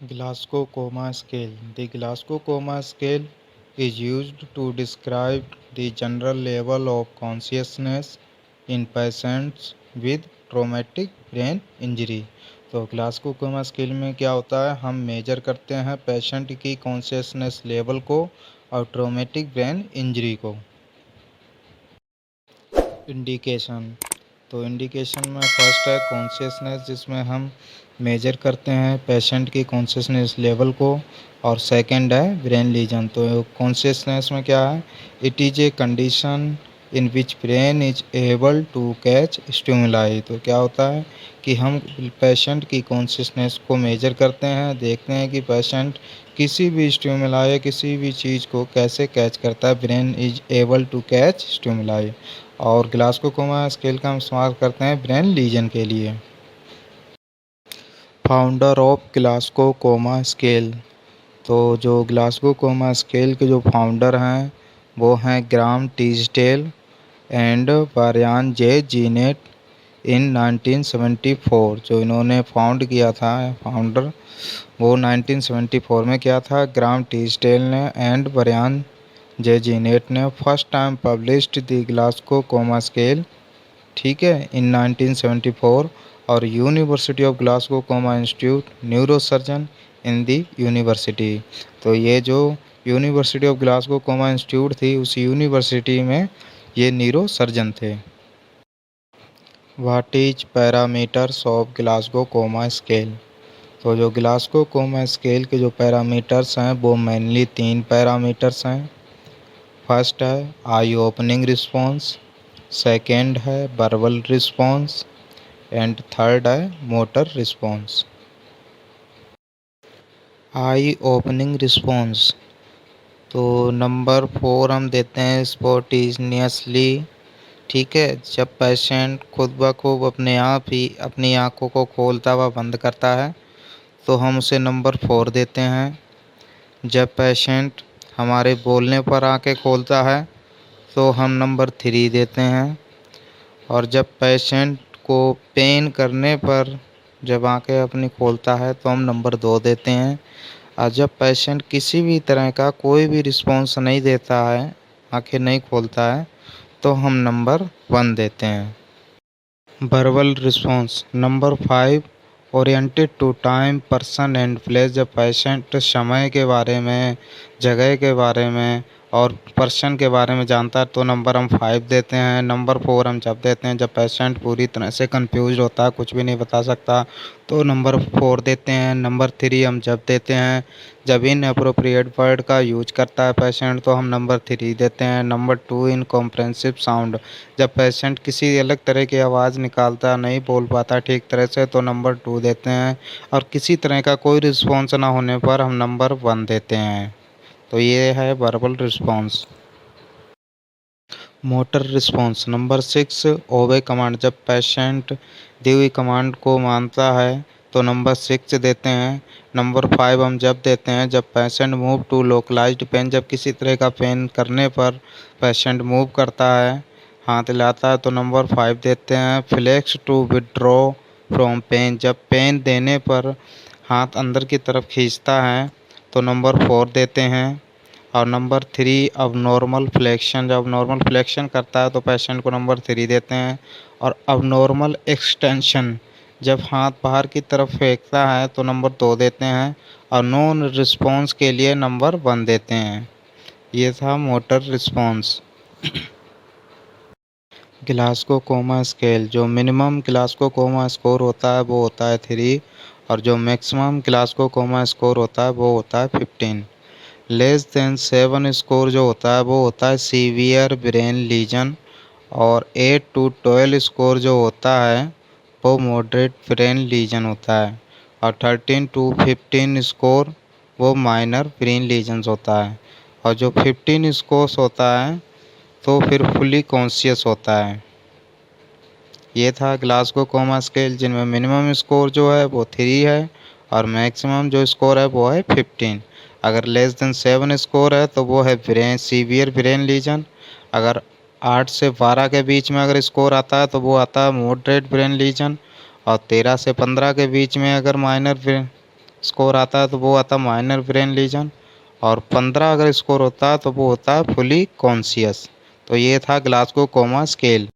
Glasgow scale. The Glasgow scale is used to describe the general level of consciousness in patients with traumatic brain injury. तो Glasgow coma scale में क्या होता है, हम major करते हैं पेशेंट की कॉन्शियसनेस लेवल को और ट्रॉमेटिक ब्रेन इंजरी को। इंडिकेशन, तो इंडिकेशन में फर्स्ट है कॉन्शियसनेस, जिसमें हम मेजर करते हैं पेशेंट की कॉन्शियसनेस लेवल को, और सेकंड है ब्रेन लीजन। तो कॉन्शियसनेस में क्या है, it is a condition in which brain is able to catch stimuli. तो क्या होता है कि हम पेशेंट की कॉन्शियसनेस को मेजर करते हैं, देखते हैं कि पेशेंट किसी भी स्टिमुलाई, किसी भी चीज़ को कैसे कैच करता है, brain is able to catch stimuli. और ग्लासगो कोमा स्केल का हम इस्तेमाल करते हैं ब्रेन लीजन के लिए। Founder of Glasgow coma scale, तो जो ग्लासगो कोमा स्केल के जो फाउंडर हैं वो हैं ग्राम टीजडेल एंड ब्रायन जे जीनेट इन 1974। जो इन्होंने फाउंड किया था, फाउंडर वो 1974 में किया था ग्राम टीजडेल ने एंड ब्रायन जे जीनेट ने। First time published the Glasgow coma scale, ठीक है, इन 1974। और university of Glasgow coma institute neurosurgeon in the university. तो ये जो university of Glasgow coma institute थी, उस यूनिवर्सिटी में ये न्यूरो सर्जन थे। What is parameters of Glasgow coma scale, तो जो ग्लासगो कोमा स्केल के जो पैरामीटर्स हैं वो मेनली 3 पैरामीटर्स हैं। फर्स्ट है आई ओपनिंग रिस्पॉन्स, सेकेंड है वर्बल रिस्पॉन्स एंड थर्ड है मोटर रिस्पॉन्स। आई ओपनिंग रिस्पॉन्स, तो नंबर 4 हम देते हैं स्पॉन्टेनियसली, ठीक है, जब पेशेंट खुद ब खुद अपने आप ही अपनी आँखों को खोलता व बंद करता है तो हम उसे नंबर 4 देते हैं। जब पेशेंट हमारे बोलने पर आँखें खोलता है तो हम नंबर 3 देते हैं। और जब पेशेंट को पेन करने पर जब आँखें अपनी खोलता है तो हम नंबर 2 देते हैं। और जब पेशेंट किसी भी तरह का कोई भी रिस्पॉन्स नहीं देता है, आँखें नहीं खोलता है, तो हम नंबर 1 देते हैं। Verbal response number 5 oriented to time person and place, जब पेशेंट समय के बारे में, जगह के बारे में और पर्सन के बारे में जानता है तो नंबर हम 5 देते हैं। नंबर 4 हम जब देते हैं जब पेशेंट पूरी तरह से कंफ्यूज होता है, कुछ भी नहीं बता सकता, तो नंबर 4 देते हैं। नंबर 3 हम जब देते हैं जब इनअप्रोप्रिएट वर्ड का यूज करता है पेशेंट, तो हम नंबर 3 देते हैं। नंबर 2 इनकॉम्प्रेहेंसिव साउंड, जब पेशेंट किसी अलग तरह की आवाज़ निकालता, नहीं बोल पाता ठीक तरह से, तो नंबर 2 देते हैं। और किसी तरह का कोई रिस्पॉन्स ना होने पर हम नंबर 1 देते हैं। तो ये है verbal response. Motor response number 6 obey command, जब पेशेंट दी हुई कमांड को मानता है तो नंबर 6 देते हैं। नंबर 5 हम जब देते हैं जब patient move to localised pain, जब किसी तरह का पेन करने पर पेशेंट मूव करता है, हाथ हिलाता है, तो नंबर 5 देते हैं। Flex to withdraw from pain, जब पेन देने पर हाथ अंदर की तरफ खींचता है तो नंबर 4 देते हैं। और नंबर 3 अब नॉर्मल फ्लेक्शन, जब नॉर्मल फ्लेक्शन करता है तो पेशेंट को नंबर 3 देते हैं। और अब नॉर्मल एक्सटेंशन, जब हाथ बाहर की तरफ फेंकता है तो नंबर 2 देते हैं। और नॉन रिस्पॉन्स के लिए नंबर 1 देते हैं। ये था motor response. Glasgow coma scale, जो मिनिमम ग्लासगो कोमा स्कोर होता है वो होता है 3, और जो मैक्सिमम ग्लासगो कोमा स्कोर होता है वो होता है 15। लेस देन 7 स्कोर जो होता है वो होता है सीवियर ब्रेन लीजन, और 8 to 12 स्कोर जो होता है वो मॉडरेट ब्रेन लीजन होता है, और 13 to 15 स्कोर वो माइनर ब्रेन लीजन्स होता है। और जो 15 स्कोर्स होता है तो फिर फुली कॉन्शियस होता है। ये था ग्लासगो कोमा स्केल, जिनमें मिनिमम स्कोर जो है वो 3 है और मैक्सिमम जो स्कोर है वो है 15। अगर लेस देन 7 स्कोर है तो वो है ब्रेन सीवियर ब्रेन लीजन। अगर 8 से 12 के बीच में अगर स्कोर आता है तो वो आता है मॉडरेट ब्रेन लीजन। और 13 से 15 के बीच में अगर माइनर स्कोर आता है तो वो आता है माइनर ब्रेन लीजन, और 15 अगर स्कोर होता है तो वो होता है फुली कॉन्शियस। तो ये था ग्लासगो कोमा स्केल।